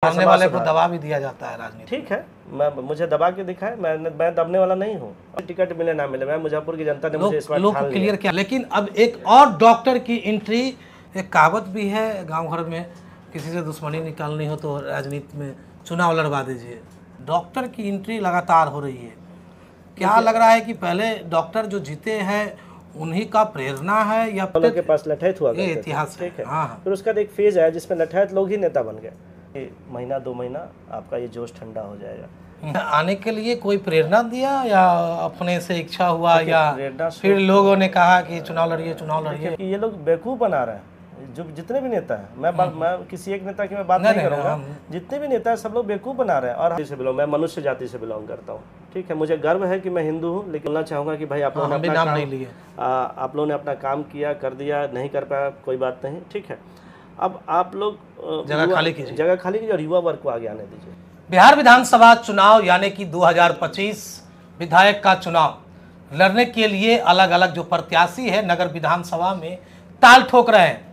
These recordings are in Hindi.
सामने वाले को दबा भी दिया जाता है राजनीति। ठीक है, मुझे दबा के दिखाए, मैं दबने वाला नहीं हूँ। टिकट मिले ना मिले, मैं मुजफ्फरपुर की जनता ने मुझे इस बार ठान लिया। क्लियर किया। लेकिन अब एक और डॉक्टर की एंट्री, एक कहावत भी है गांव घर में, किसी से दुश्मनी निकालनी हो तो राजनीति में चुनाव लड़वा दीजिए। डॉक्टर की एंट्री लगातार हो रही है। क्या लग रहा है कि पहले डॉक्टर जो जीते हैं उन्हीं का प्रेरणा है या लोगों के पास लठैत हुआ ये इतिहास है? ठीक है। हाँ। फिर उसका एक फेज आया जिसमें लठैत लोग ही नेता बन गए। महीना 2 महीना आपका ये जोश ठंडा हो जाएगा। आने के लिए कोई प्रेरणा दिया या अपने से इच्छा हुआ या प्रेरणा फिर लोगों ने कहा कि चुनाव लड़िए? ये लोग बेवकूफ़ बना रहे हैं। जो जितने भी नेता हैं, मैं किसी एक नेता की मैं बात नहीं करूँगा, जितने भी नेता हैं सब लोग बेवकूफ़ बना रहे हैं। और से बिलोंग, मैं मनुष्य जाति से बिलोंग करता हूँ। ठीक है, मुझे गर्व है कि मैं हिंदू हूँ, लेकिन बोलना चाहूँगा कि भाई आप लोगों ने अपना काम नहीं लिया, आप लोगों ने अपना काम किया, कर दिया, नहीं कर पाया कोई बात नहीं। ठीक है, अब आप लोग जगह खाली कीजिए और युवा वर्ग को आगे आने दीजिए। बिहार विधानसभा चुनाव यानी कि 2025 विधायक का चुनाव लड़ने के लिए अलग अलग जो प्रत्याशी है नगर विधानसभा में ताल ठोक रहे हैं।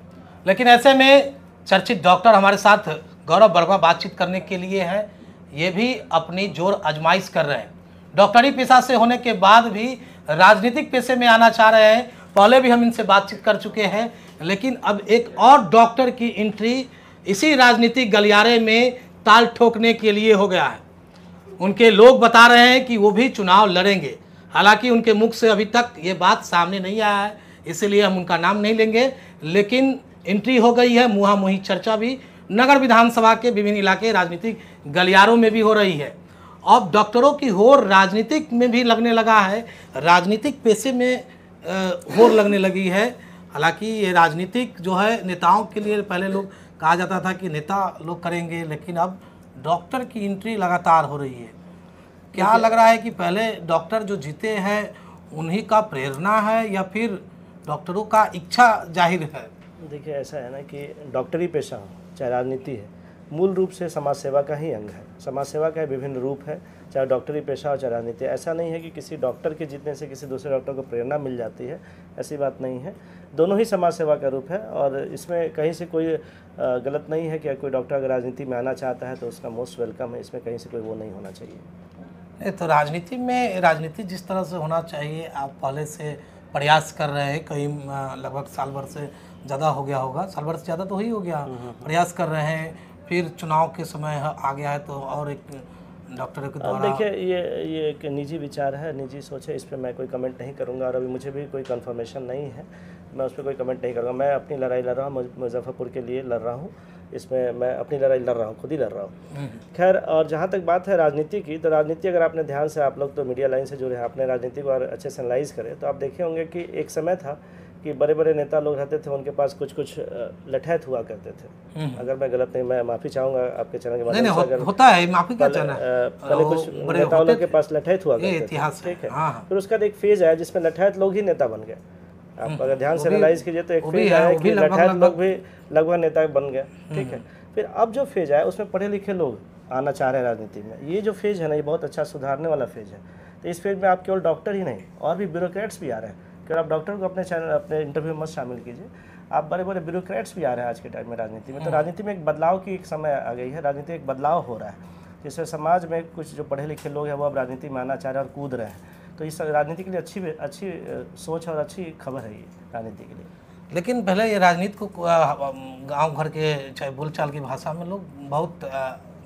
लेकिन ऐसे में चर्चित डॉक्टर हमारे साथ गौरव वर्मा बातचीत करने के लिए है। ये भी अपनी जोर आजमाइश कर रहे हैं। डॉक्टरी पेशा से होने के बाद भी राजनीतिक पेशे में आना चाह रहे हैं। पहले भी हम इनसे बातचीत कर चुके हैं, लेकिन अब एक और डॉक्टर की एंट्री इसी राजनीतिक गलियारे में ताल ठोकने के लिए हो गया है। उनके लोग बता रहे हैं कि वो भी चुनाव लड़ेंगे। हालांकि उनके मुख से अभी तक ये बात सामने नहीं आया है, इसीलिए हम उनका नाम नहीं लेंगे। लेकिन एंट्री हो गई है, मुँहा मुँही चर्चा भी नगर विधानसभा के विभिन्न इलाके राजनीतिक गलियारों में भी हो रही है। अब डॉक्टरों की होड़ राजनीतिक में भी लगने लगा है, राजनीतिक पेशे में होड़ लगने लगी है। हालांकि ये राजनीतिक जो है नेताओं के लिए पहले लोग कहा जाता था कि नेता लोग करेंगे, लेकिन अब डॉक्टर की एंट्री लगातार हो रही है। क्या लग रहा है कि पहले डॉक्टर जो जीते हैं उन्हीं का प्रेरणा है या फिर डॉक्टरों का इच्छा जाहिर है? देखिए, ऐसा है ना कि डॉक्टरी पेशा हो चाहे राजनीति है, मूल रूप से समाज सेवा का ही अंग है। समाज सेवा का विभिन्न रूप है, चाहे डॉक्टरी पेशा हो चाहे राजनीति। ऐसा नहीं है कि किसी डॉक्टर के जीतने से किसी दूसरे डॉक्टर को प्रेरणा मिल जाती है, ऐसी बात नहीं है। दोनों ही समाज सेवा का रूप है और इसमें कहीं से कोई गलत नहीं है कि कोई डॉक्टर अगर राजनीति में आना चाहता है तो उसका मोस्ट वेलकम है। इसमें कहीं से कोई वो नहीं होना चाहिए। नहीं तो राजनीति जिस तरह से होना चाहिए आप पहले से प्रयास कर रहे हैं, कई लगभग साल भर से ज़्यादा हो गया होगा, साल भर से ज़्यादा तो ही हो गया, प्रयास कर रहे हैं। फिर चुनाव के समय आ गया है तो और एक डॉक्टर के द्वारा। देखिए, ये एक निजी विचार है, निजी सोच है, इस पर मैं कोई कमेंट नहीं करूंगा और अभी मुझे भी कोई कंफर्मेशन नहीं है, मैं उस पर कोई कमेंट नहीं करूंगा। मैं अपनी लड़ाई लड़ रहा हूँ, मुजफ्फरपुर के लिए लड़ रहा हूँ, इसमें मैं अपनी लड़ाई लड़ रहा हूँ, खुद ही लड़ रहा हूँ। खैर, और जहाँ तक बात है राजनीति की, तो राजनीति अगर आपने ध्यान से, आप लोग तो मीडिया लाइन से जुड़े हैं, आपने राजनीति को और अच्छे से एनालाइज करें तो आप देखे होंगे कि एक समय था कि बड़े बड़े नेता लोग रहते थे, उनके पास कुछ लठैत हुआ करते थे। अगर मैं गलत नहीं, मैं माफ़ी चाहूँगा आपके चैनल के माध्यम से, अगर होता है माफ़ी का चैनल पहले कुछ नेताओं लोग के पास लठैत हुआ करते थे। ठीक है, फिर उसका एक फेज आया जिसमें लठैत लोग ही नेता बन गए। आप अगर ध्यान से एनालाइज कीजिए तो एक फेज आया कि लठैत लोग भी लगभग नेता बन गए। ठीक है, फिर अब जो फेज आया उसमें पढ़े लिखे लोग आना चाह रहे हैं राजनीति में। ये जो फेज है ना, ये बहुत अच्छा सुधारने वाला फेज है। तो इस फेज में आप केवल डॉक्टर ही नहीं, और भी ब्यूरोक्रेट्स भी आ रहे हैं। केवल आप डॉक्टर को अपने चैनल, अपने इंटरव्यू में मत शामिल कीजिए, आप बड़े बड़े ब्यूरोक्रेट्स भी आ रहे हैं आज के टाइम में राजनीति में। तो राजनीति में एक बदलाव की एक समय आ गई है, राजनीति में एक बदलाव हो रहा है, जिससे समाज में कुछ जो पढ़े लिखे लोग हैं वो अब राजनीति में आना चाह रहे हैं और कूद रहे हैं। तो इस राजनीति के लिए अच्छी सोच और अच्छी खबर है ये राजनीति के लिए। लेकिन पहले ये राजनीति को गांव घर के चाहे बोलचाल की भाषा में लोग बहुत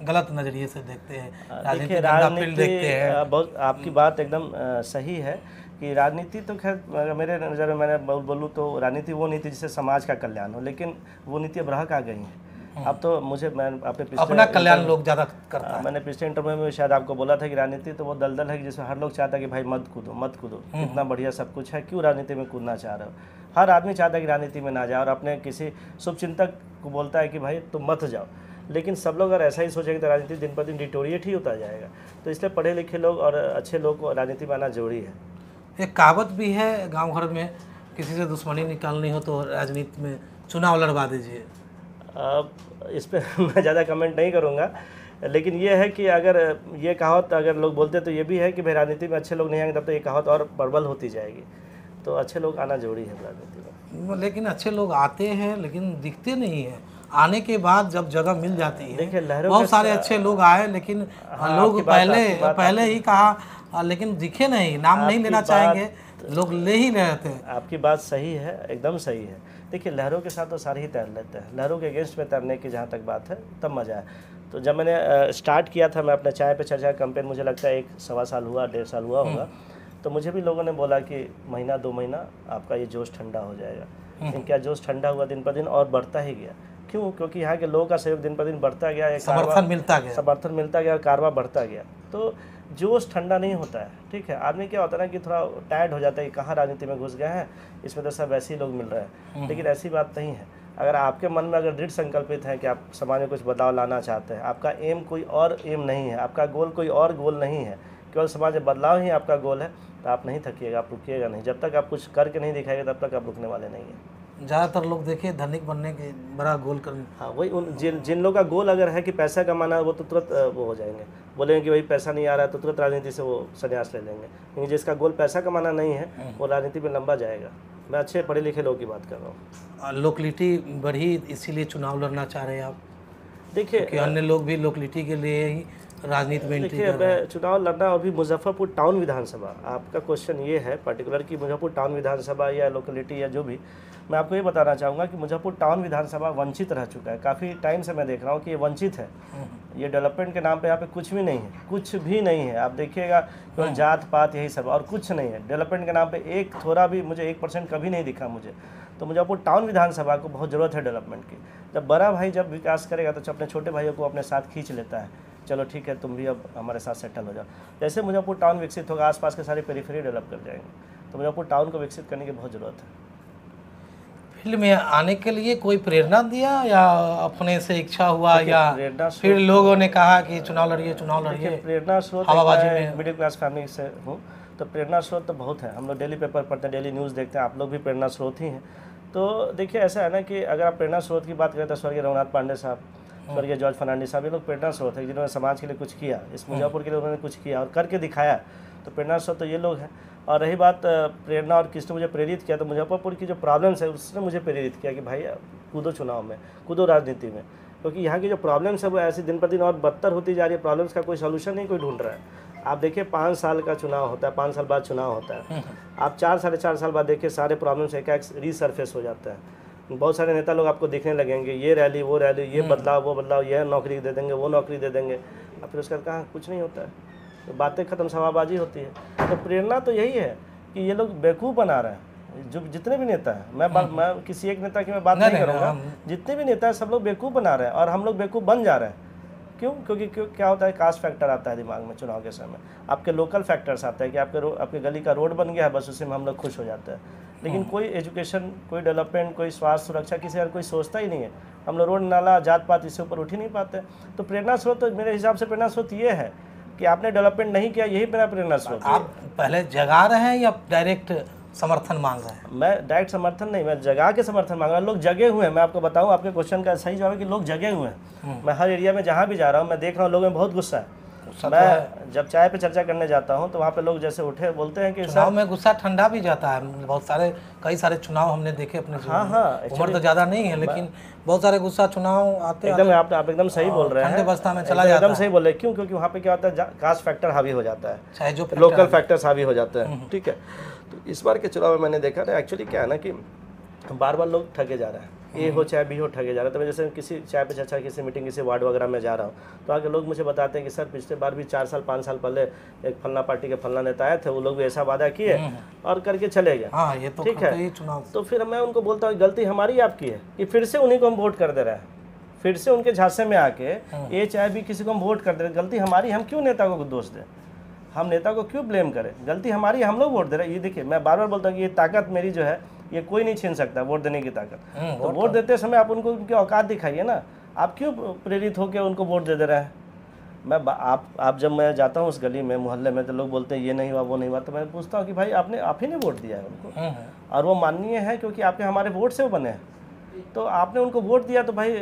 गलत नज़रिए से देखते हैं, राजनीति देखते हैं। बहुत आपकी बात एकदम सही है कि राजनीति तो खैर मेरे नज़र में, मैंने बोलूँ तो राजनीति वो नीति जिससे समाज का कल्याण हो, लेकिन वो नीति अब रह आ गई है। अब तो मैं अपना कल्याण लोग ज़्यादा करता है। मैंने पिछले इंटरव्यू में शायद आपको बोला था कि राजनीति तो वो दलदल है कि जिसमें हर लोग चाहता है कि भाई मत कूदो, इतना बढ़िया सब कुछ है, क्यों राजनीति में कूदना चाह रहे हो। हर आदमी चाहता है कि राजनीति में ना जाए और अपने किसी शुभचिंतक को बोलता है कि भाई तुम मत जाओ। लेकिन सब लोग अगर ऐसा ही सोचेंगे तो राजनीति दिन पर दिन डिटोरिएट ही होता जाएगा। तो इसलिए पढ़े लिखे लोग और अच्छे लोग को राजनीति में आना जरूरी है। एक कहावत भी है गांव घर में, किसी से दुश्मनी निकालनी हो तो राजनीति में चुनाव लड़वा दीजिए। इस पर मैं ज़्यादा कमेंट नहीं करूँगा, लेकिन ये है कि अगर ये कहावत अगर लोग बोलते तो ये भी है कि भाई राजनीति में अच्छे लोग नहीं आएंगे तब तो ये कहावत और प्रबल होती जाएगी। तो अच्छे लोग आना जरूरी है राजनीति में। लेकिन अच्छे लोग आते हैं लेकिन दिखते नहीं हैं। आने के बाद जब जगह मिल जाती है, देखिए लहरों बहुत सारे अच्छे लोग आए, लेकिन लोग पहले ही कहा, लेकिन दिखे नहीं, नाम नहीं लेना चाहेंगे, लोग ले ही रहे थे। आपकी बात सही है, एकदम सही है। देखिए लहरों के साथ तो सारे ही तैर लेते हैं, लहरों के अगेंस्ट में तैरने की जहाँ तक बात है तब मज़ा है। तो जब मैंने स्टार्ट किया था, मैं अपने चाय पे चर्चा कैंपेन, मुझे लगता है 1-1.25 साल हुआ, 1.5 साल हुआ होगा, तो मुझे भी लोगों ने बोला कि महीना 2 महीना आपका ये जोश ठंडा हो जाएगा। लेकिन क्या जोश ठंडा हुआ? दिन पर दिन और बढ़ता ही गया। क्यों? क्योंकि यहाँ के लोगों का सहयोग दिन पर दिन बढ़ता गया, समर्थन मिलता गया और कारवा बढ़ता गया। तो जोश ठंडा नहीं होता है, ठीक है। आदमी क्या होता है ना कि थोड़ा टायर्ड हो जाता है कि कहाँ राजनीति में घुस गए हैं, इसमें तो सब वैसे ही लोग मिल रहे हैं। लेकिन ऐसी बात नहीं है। अगर आपके मन में अगर दृढ़ संकल्पित है कि आप समाज में कुछ बदलाव लाना चाहते हैं, आपका एम कोई और एम नहीं है, आपका गोल कोई और गोल नहीं है, केवल समाज में बदलाव ही आपका गोल है, तो आप नहीं थकिएगा, आप रुकिएगा नहीं। जब तक आप कुछ करके नहीं दिखाएंगे तब तक आप रुकने वाले नहीं हैं। ज़्यादातर लोग देखिए धनिक बनने के बड़ा गोल करने, हाँ वही उन जिन लोगों का गोल अगर है कि पैसा कमाना है, वो तो तुरंत वो हो जाएंगे, बोलेंगे कि भाई पैसा नहीं आ रहा है, तो तुरंत राजनीति से वो संन्यास ले लेंगे। लेकिन जिसका गोल पैसा कमाना नहीं है वो राजनीति में लंबा जाएगा। मैं अच्छे पढ़े लिखे लोगों की बात कर रहा हूँ। लोकलिटी बढ़ी, इसीलिए चुनाव लड़ना चाह रहे हैं आप? देखिए अन्य लोग भी लोकलिटी के लिए ही राजनीति में एंट्री कर रहे हैं। देखिए चुनाव लड़ना, और भी मुजफ्फरपुर टाउन विधानसभा, आपका क्वेश्चन ये है पर्टिकुलर कि मुजफ्फरपुर टाउन विधानसभा या लोकलिटी या जो भी, मैं आपको ये बताना चाहूँगा कि मुजफ्फरपुर टाउन विधानसभा वंचित रह चुका है। काफ़ी टाइम से मैं देख रहा हूँ कि ये वंचित है। ये डेवलपमेंट के नाम पे यहाँ पे कुछ भी नहीं है, कुछ भी नहीं है। आप देखिएगा केवल जात पात यही सब, और कुछ नहीं है। डेवलपमेंट के नाम पे एक थोड़ा भी मुझे 1% कभी नहीं दिखा मुझे। तो मुजफ्फरपुर टाउन विधानसभा को बहुत ज़रूरत है डेवलपमेंट की। जब बड़ा भाई जब विकास करेगा तो अपने छोटे भाइयों को अपने साथ खींच लेता है, चलो ठीक है तुम भी अब हमारे साथ सेटल हो जाओ। जैसे मुजफ्फरपुर टाउन विकसित होगा, आसपास के सारे पेरिफेरी डेवलप कर जाएंगे। तो मुजफ्फरपुर टाउन को विकसित करने की बहुत ज़रूरत है। फील्ड में आने के लिए कोई प्रेरणा दिया या अपने से इच्छा हुआ, या फिर लोगों ने कहा कि चुनाव लड़िए? प्रेरणा स्रोत मिडिल क्लास फैमिली से हूँ, तो प्रेरणा स्रोत तो बहुत है। हम लोग डेली पेपर पढ़ते हैं, डेली न्यूज़ देखते हैं, आप लोग भी प्रेरणा स्रोत ही हैं। तो देखिए ऐसा है ना कि अगर आप प्रेरणा स्रोत की बात करें तो स्वर्गीय रघुनाथ पांडे साहब, स्वर्गीय जॉर्ज फर्नांडिस साहब, ये लोग प्रेरणा स्रोत है जिन्होंने समाज के लिए कुछ किया, इस मुजफ्फरपुर के लिए उन्होंने कुछ किया और करके दिखाया। तो प्रेरणा स्रोत तो ये लोग हैं। और रही बात प्रेरणा और किसने मुझे प्रेरित किया, तो मुजफ्फरपुर की जो प्रॉब्लम्स है उसने मुझे प्रेरित किया कि भाई कूदो चुनाव में, कूदो राजनीति में। क्योंकि यहाँ की जो प्रॉब्लम्स है वो ऐसी दिन पर दिन और बदतर होती जा रही है। प्रॉब्लम्स का कोई सोल्यूशन नहीं कोई ढूंढ रहा है। आप देखिए 5 साल का चुनाव होता है, 5 साल बाद चुनाव होता है। आप 4-4.5 साल बाद देखिए सारे प्रॉब्लम्स एक रीसर्फेस हो जाता है। बहुत सारे नेता लोग आपको दिखने लगेंगे, ये रैली वो रैली, ये बदलाव वो बदलाव, ये नौकरी दे देंगे वो नौकरी दे देंगे, और फिर उसका कहाँ कुछ नहीं होता है। तो बातें खत्म, सवाबाजी होती है। तो प्रेरणा तो यही है कि ये लोग बेवकूफ़ बना रहे हैं, जो जितने भी नेता हैं। मैं किसी एक नेता की मैं बात नहीं करूँगा, जितने भी नेता हैं सब लोग बेवकूफ़ बना रहे हैं और हम लोग बेवकूफ़ बन जा रहे हैं। क्यों? क्योंकि क्या होता है, कास्ट फैक्टर आता है दिमाग में चुनाव के समय। आपके लोकल फैक्टर्स आते हैं कि आपके गली का रोड बन गया है, बस उसी में हम लोग खुश हो जाते हैं। लेकिन कोई एजुकेशन, कोई डेवलपमेंट, कोई स्वास्थ्य सुरक्षा किसी और कोई सोचता ही नहीं है। हम लोग रोड नाला जात पात इससे ऊपर उठ ही नहीं पाते। तो प्रेरणा स्रोत तो मेरे हिसाब से प्रेरणा स्रोत ये है कि आपने डेवलपमेंट नहीं किया, यही मेरा प्रेरणा स्रोत। आप पहले जगा रहे हैं या डायरेक्ट समर्थन मांग रहे हैं? मैं डायरेक्ट समर्थन नहीं, मैं जगा के समर्थन मांग रहा हूँ। लोग जगे हुए हैं। मैं आपको बताऊँ, आपके क्वेश्चन का सही जवाब है कि लोग जगे हुए हैं। मैं हर एरिया में जहाँ भी जा रहा हूँ मैं देख रहा हूँ लोगों में बहुत गुस्सा है। मैं जब चाय पे चर्चा करने जाता हूँ तो वहाँ पे लोग जैसे उठे बोलते हैं कि चुनाव में गुस्सा ठंडा भी जाता है। बहुत सारे कई सारे चुनाव हमने देखे अपने जीवन में। उम्र तो ज़्यादा नहीं है लेकिन बहुत सारे गुस्सा चुनाव आते हैं। एकदम आप एकदम सही बोल रहे हैं, ठंडे अवस्था में चला जाता है। एकदम सही बोल रहे हैं। क्यों? क्योंकि वहाँ पे क्या होता है, कास्ट फैक्टर हावी हो जाता है, चाहे जो लोकल फैक्टर्स हावी हो जाते हैं। ठीक है, तो इस बार के चुनाव में मैंने देखा ना, एक्चुअली क्या है ना कि बार बार लोग ठगे जा रहे हैं। ए हो चाहे बी हो, ठगे जा रहे हैं। तो मैं जैसे किसी चाय पे चर्चा, किसी मीटिंग, किसी वार्ड वगैरह में जा रहा हूँ तो आगे लोग मुझे बताते हैं कि सर पिछले बार भी 4 साल 5 साल पहले एक फलना पार्टी के फलना नेता आए थे, वो लोग भी ऐसा वादा किए और करके चले गए। हाँ, ये तो ठीक है। तो फिर मैं उनको बोलता हूँ गलती हमारी आपकी है कि फिर से उन्हीं को हम वोट कर दे रहे हैं, फिर से उनके झांसे में आके ए चाहे भी किसी को हम वोट कर दे रहे। गलती हमारी, हम क्यों नेता को दोष दें, हम नेता को क्यों ब्लेम करें? गलती हमारी, हम लोग वोट दे रहे हैं। ये देखिए मैं बार बार बोलता हूँ कि ये ताकत मेरी जो है ये कोई नहीं छीन सकता, वोट देने की ताकत। तो वोट देते समय आप उनको उनकी औकात दिखाइए ना। आप क्यों प्रेरित होकर उनको वोट दे रहे हैं? आप जब मैं जाता हूँ उस गली में, मोहल्ले में, तो लोग बोलते हैं ये नहीं हुआ वो नहीं हुआ, तो मैं पूछता हूँ कि भाई आप ही ने वोट दिया है उनको, और वो माननीय है क्योंकि आपके हमारे वोट से वो बने हैं, तो आपने उनको वोट दिया, तो भाई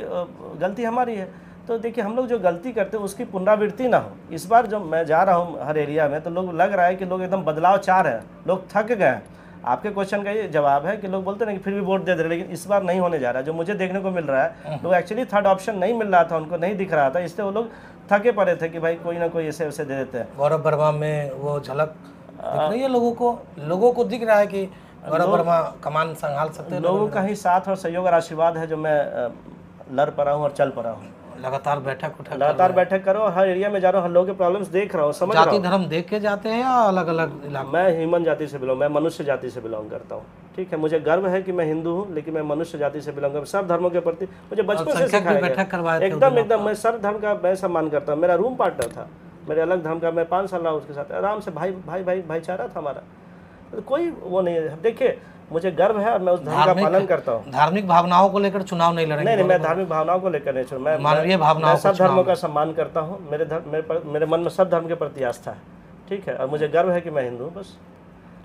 गलती हमारी है। तो देखिए हम लोग जो गलती करते हैं उसकी पुनरावृत्ति ना हो। इस बार जब मैं जा रहा हूँ हर एरिया में तो लोग लग रहा है कि लोग एकदम बदलाव चाह रहे हैं, लोग थक गए हैं। आपके क्वेश्चन का ये जवाब है कि लोग बोलते हैं कि फिर भी वोट दे दे रहे, लेकिन इस बार नहीं होने जा रहा है। जो मुझे देखने को मिल रहा है, लोग एक्चुअली थर्ड ऑप्शन नहीं मिल रहा था, उनको नहीं दिख रहा था, इसलिए वो लोग थके पड़े थे कि भाई कोई ना कोई ऐसे वैसे दे देते हैं। गौरव वर्मा में वो झलक दिख रही है लोगों को दिख रहा है कि गौरव वर्मा कमान संभाल सकते हैं। लोगों का ही साथ और सहयोग और आशीर्वाद है जो मैं लड़ पा रहा हूँ और चल पा रहा हूँ। लगातार बैठक करो, हर एरिया में जा रहा हूँ, हर लोगों के प्रॉब्लम्स देख रहा हूँ, समझ रहा हूँ। जाति धर्म देख के जाते हैं या अलग अलग इलाके? मैं ह्यूमन जाति से बिलोंग, मैं मनुष्य जाति से बिलोंग करता हूँ, ठीक है। मुझे गर्व है कि मैं हिंदू हूँ, लेकिन मैं मनुष्य जाति से बिलोंग करता हूँ। सब धर्मों के प्रति मुझे बचपन से सिखाया गया, एकदम मैं सब धर्म का मैं सम्मान करता हूँ। मेरा रूम पार्टनर था मेरे अलग धर्म का, मैं 5 साल रहा उसके साथ आराम से, भाईचारा था हमारा, कोई वो नहीं है। देखिए मुझे गर्व है और मैं उस धर्म का पालन करता हूँ। धार्मिक भावनाओं को लेकर चुनाव नहीं लड़ेंगे? नहीं, मैं धार्मिक भावनाओं को लेकर नहीं छोड़, मैं मानवीय भावनाओं, सब धर्मों का सम्मान करता हूँ। मेरे मन में सब धर्म के प्रति आस्था है, ठीक है, और मुझे गर्व है कि मैं हिंदू हूँ, बस।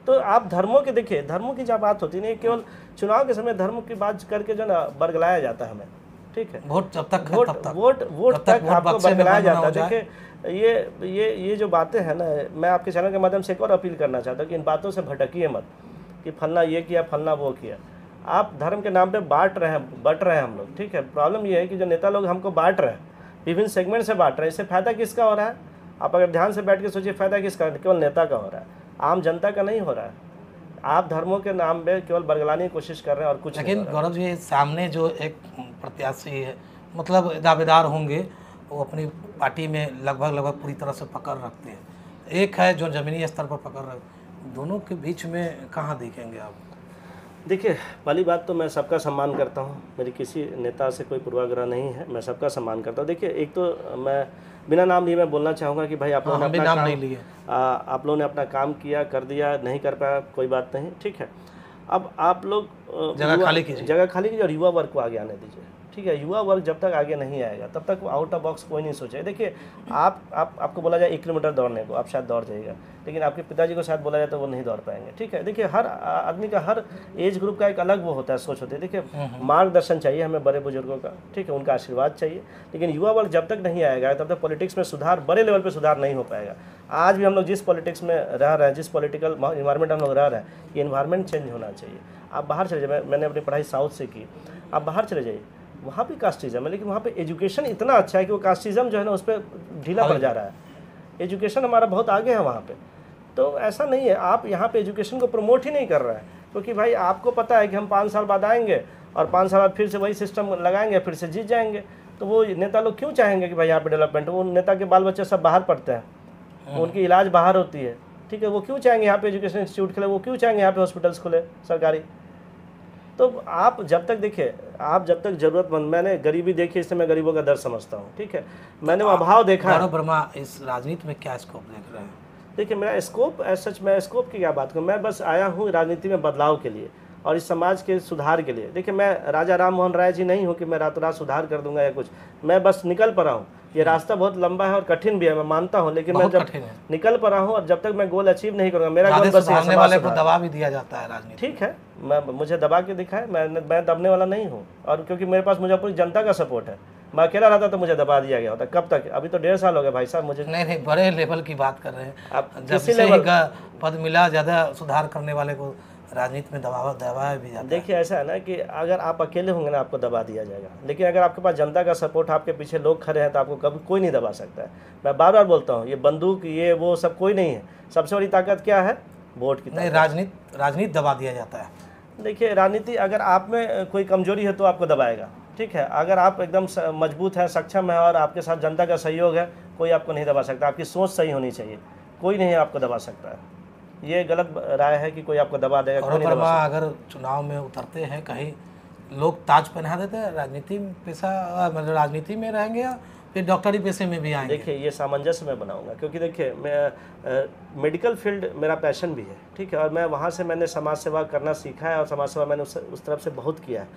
तो आप धर्मों के देखिए, धर्मों की जब बात होती नहीं, केवल चुनाव के समय धर्म की बात करके जो ना बरगलाया जाता है हमें, ठीक है। वोट जब तक वोट तक आपको बरगलाया जाता है। देखिए ये जो बातें हैं ना, मैं आपके चैनल के माध्यम से एक और अपील करना चाहता हूँ कि इन बातों से भटकिए मत कि फलना ये किया, फलना वो किया। आप धर्म के नाम पे बट रहे हैं हम लोग, ठीक है। प्रॉब्लम ये है कि जो नेता लोग हमको बांट रहे हैं, विभिन्न सेगमेंट से बांट रहे हैं, इससे फायदा किसका हो रहा है? आप अगर ध्यान से बैठ के सोचिए, फायदा किसका? केवल नेता का हो रहा है, आम जनता का नहीं हो रहा है। आप धर्मों के नाम पे केवल बरगलाने की कोशिश कर रहे हैं और कुछ। लेकिन गौरव जी, सामने जो एक प्रत्याशी है, मतलब दावेदार होंगे, वो अपनी पार्टी में लगभग पूरी तरह से पकड़ रखते हैं। एक है जो जमीनी स्तर पर पकड़ रहे, दोनों के बीच में कहाँ देखेंगे आप? देखिए, पहली बात तो मैं सबका सम्मान करता हूँ, मेरी किसी नेता से कोई पूर्वाग्रह नहीं है, मैं सबका सम्मान करता हूँ। देखिए, एक तो मैं बिना नाम लिए मैं बोलना चाहूँगा कि भाई आप लोगों ने अपना काम नहीं लिए, आप लोगों ने अपना काम किया, कर दिया, नहीं कर पाया कोई बात नहीं, ठीक है। अब आप लोग जगह खाली कीजिए और युवा वर्ग को आगे आने दीजिए, ठीक है। युवा वर्ग जब तक आगे नहीं आएगा तब तक आउट ऑफ बॉक्स कोई नहीं सोचे। देखिए, आपको बोला जाए 1 किलोमीटर दौड़ने को, आप शायद दौड़ जाइएगा, लेकिन आपके पिताजी को शायद बोला जाए तो वो नहीं दौड़ पाएंगे, ठीक है। देखिए, हर आदमी का, हर एज ग्रुप का एक अलग वो होता है, सोच होती है। देखिए, मार्गदर्शन चाहिए हमें बड़े बुजुर्गों का, ठीक है, उनका आशीर्वाद चाहिए। लेकिन युवा वर्ग जब तक नहीं आएगा तब तक पॉलिटिक्स में सुधार, बड़े लेवल पर सुधार नहीं हो पाएगा। आज भी हम लोग जिस पॉलिटिक्स में रह रहे हैं, जिस पॉलिटिकल इन्वायरमेंट हम लोग रह रहे हैं, ये इन्वायरमेंट चेंज होना चाहिए। आप बाहर चले जाइए, मैंने अपनी पढ़ाई साउथ से की, आप बाहर चले जाइए, वहाँ भी कास्टिज्म है, लेकिन वहाँ पे एजुकेशन इतना अच्छा है कि वो कास्टिज्म जो है ना उस पर ढीला पड़ जा रहा है। एजुकेशन हमारा बहुत आगे है वहाँ पे। तो ऐसा नहीं है, आप यहाँ पे एजुकेशन को प्रमोट ही नहीं कर रहे हैं, क्योंकि भाई आपको पता है कि हम 5 साल बाद आएंगे और 5 साल बाद फिर से वही सिस्टम लगाएंगे, फिर से जीत जाएंगे। तो वो नेता लोग क्यों चाहेंगे कि भाई यहाँ पे डेवलपमेंट हो? वो नेता के बाल बच्चे सब बाहर पढ़ते हैं, उनकी इलाज बाहर होती है, ठीक है। वो क्यों चाहेंगे यहाँ पे एजुकेशन इंस्टीट्यूट खुले? वो क्यों चाहेंगे यहाँ पे हॉस्पिटल्स खुले सरकारी? तो आप जब तक देखिए, आप जब तक ज़रूरतमंद, मैंने गरीबी देखी, इससे मैं गरीबों का दर्द समझता हूँ, ठीक है। मैंने वो अभाव देखा है। गौरव वर्मा इस राजनीति में क्या स्कोप देख रहे हैं? देखिए, मेरा स्कोप सच, मैं स्कोप की क्या बात करूँ, मैं बस आया हूँ राजनीति में बदलाव के लिए और इस समाज के सुधार के लिए। देखिए, मैं राजा राम मोहन राय जी नहीं हूँ कि मैं रातों रात सुधार कर दूंगा या कुछ, मैं बस निकल पड़ा हूँ। ये रास्ता बहुत लंबा है और कठिन भी है, मैं मानता हूँ, लेकिन मैं जब निकल पड़ा हूँ और जब तक मैं गोल अचीव नहीं करूँगा, मेरा गोल बस सामने वाले को दबा भी दिया जाता है राजनीति, ठीक है। मुझे दबा के दिखाए, मैं दबने वाला नहीं हूँ, और क्योंकि मेरे पास मुजफ्फरपुर जनता का सपोर्ट है। मैं अकेला रहता तो मुझे दबा दिया गया होता। कब तक? अभी तो 1.5 साल हो गया भाई साहब मुझे। नहीं, बड़े लेवल की बात कर रहे हैं आप। जब से ही पद मिला, ज़्यादा सुधार करने वाले को राजनीति में दबाया भी जाता है। देखिए, ऐसा है ना कि अगर आप अकेले होंगे ना, आपको दबा दिया जाएगा, लेकिन अगर आपके पास जनता का सपोर्ट, आपके पीछे लोग खड़े हैं, तो आपको कभी कोई नहीं दबा सकता है। मैं बार बार बोलता हूँ, ये बंदूक, ये वो सब कोई नहीं है। सबसे बड़ी ताकत क्या है? वोट की ताकत। नहीं, राजनीति दबा दिया जाता है। देखिए, राजनीति, अगर आप में कोई कमजोरी है तो आपको दबाएगा, ठीक है। अगर आप एकदम मजबूत हैं, सक्षम है और आपके साथ जनता का सहयोग है, कोई आपको नहीं दबा सकता। आपकी सोच सही होनी चाहिए, कोई नहीं आपको दबा सकता है। ये गलत राय है कि कोई आपको दबा देगा। अगर चुनाव में उतरते हैं, कहीं लोग ताज पहना देते हैं, राजनीति पेशा, मतलब राजनीति में रहेंगे या फिर डॉक्टरी पेशे में भी आएंगे? देखिए, ये सामंजस्य मैं बनाऊंगा, क्योंकि देखिए, मैं मेडिकल फील्ड मेरा पैशन भी है, ठीक है, और मैं वहाँ से मैंने समाज सेवा करना सीखा है और समाज सेवा मैंने उस तरफ से बहुत किया है।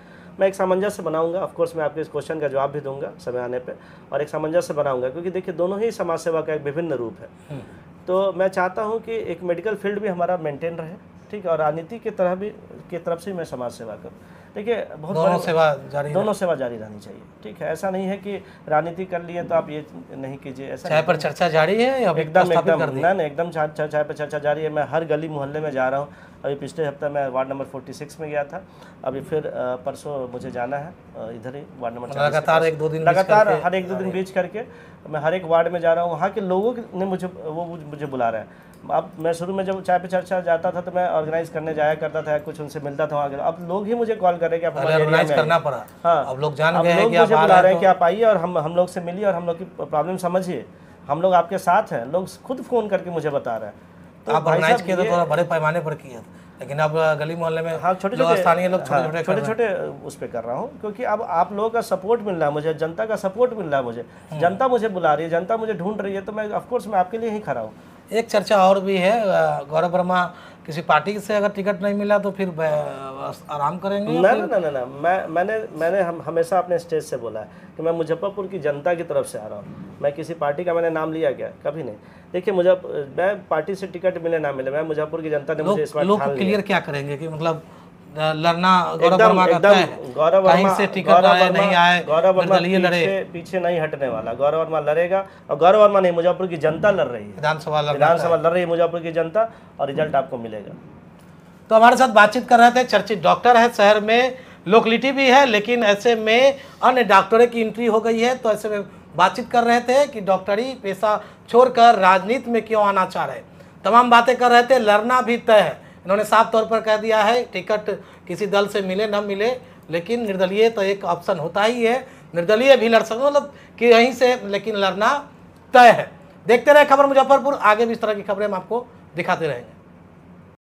मैं एक सामंजस्य बनाऊंगा। ऑफकोर्स मैं आपके इस क्वेश्चन का जवाब भी दूंगा समय आने पे, और एक सामंजस्य बनाऊंगा, क्योंकि देखिए, दोनों ही समाज सेवा का एक विभिन्न रूप है। तो मैं चाहता हूं कि एक मेडिकल फील्ड भी हमारा मेंटेन रहे, ठीक है, और राजनीति की तरफ से मैं समाज सेवा करूं। देखिए बहुत दोनों सेवा जारी रहनी चाहिए, ठीक है। ऐसा नहीं है कि राजनीति कर लिए तो आप ये नहीं कीजिए, ऐसा चाय पर चर्चा जारी है या एकदम चाय पर चर्चा जारी है। मैं हर गली मोहल्ले में जा रहा हूँ। अभी पिछले हफ्ते मैं वार्ड नंबर 46 में गया था, अभी फिर परसों मुझे जाना है इधर ही वार्ड नंबर 40। लगातार हर एक दो दिन बीच करके मैं हर एक वार्ड में जा रहा हूँ। वहाँ के लोगों ने मुझे बुला रहे हैं। अब मैं शुरू में जब चाय पे चर्चा जाता था तो मैं ऑर्गेनाइज करने जाया करता था, कुछ उनसे मिलता था वहाँ के। अब लोग ही मुझे कॉल कर रहे हैं कि आप ऑर्गेनाइज करना पड़ा। हाँ, अब लोग जान गए हैं कि आप बुला रहे हैं कि आप आइए और हम लोग से मिलिए और हम लोग की प्रॉब्लम समझिए, हम लोग आपके साथ हैं। लोग खुद फोन करके मुझे बता रहे हैं। तो आप ऑर्गेनाइज किए तो थोड़ा बड़े पैमाने पर किए, लेकिन अब गली मोहल्ले में हाँ छोटे स्थानीय लोग छोटे उस पर कर रहा हूँ, क्योंकि अब आप लोगों का सपोर्ट मिल रहा है मुझे, जनता का सपोर्ट मिल रहा है मुझे। जनता मुझे बुला रही है, जनता मुझे ढूंढ रही है, तो मैं ऑफकोर्स मैं आपके लिए ही खड़ा हूँ। एक चर्चा और भी है, गौरव वर्मा किसी पार्टी से अगर टिकट नहीं मिला तो फिर आराम करेंगे? ना, मैंने हमेशा अपने स्टेज से बोला है कि मैं मुजफ्फरपुर की जनता की तरफ से आ रहा हूँ। मैं किसी पार्टी का मैंने नाम लिया क्या? कभी नहीं। देखिए मैं पार्टी से टिकट मिले ना मिले, मैं मुजफ्फरपुर की जनता ने मुझे इस बार लोग क्लियर क्या करेंगे कि मतलब लड़ना गौरव वर्मा का है, कहीं से टिकट आए नहीं आए, गौरव वर्मा पीछे नहीं हटने वाला। गौरव वर्मा लड़ेगा, और गौरव वर्मा नहीं, मुजफ्फरपुर की जनता लड़ रही है, विधानसभा लड़ रही है मुजफ्फरपुर की जनता, और रिजल्ट आपको मिलेगा। तो हमारे साथ बातचीत कर रहे थे चर्चित डॉक्टर है, शहर में लोकेलिटी भी है, लेकिन ऐसे में अन्य डॉक्टरों की एंट्री हो गई है। तो ऐसे में बातचीत कर रहे थे कि डॉक्टरी पेशा छोड़कर राजनीति में क्यों आना चाह रहे, तमाम बातें कर रहे थे। लड़ना भी तय है, इन्होंने साफ तौर पर कह दिया है, टिकट किसी दल से मिले न मिले, लेकिन निर्दलीय तो एक ऑप्शन होता ही है, निर्दलीय भी लड़ सकते, मतलब कि यहीं से, लेकिन लड़ना तय है। देखते रहे खबर मुजफ्फरपुर, आगे भी इस तरह की खबरें हम आपको दिखाते रहेंगे।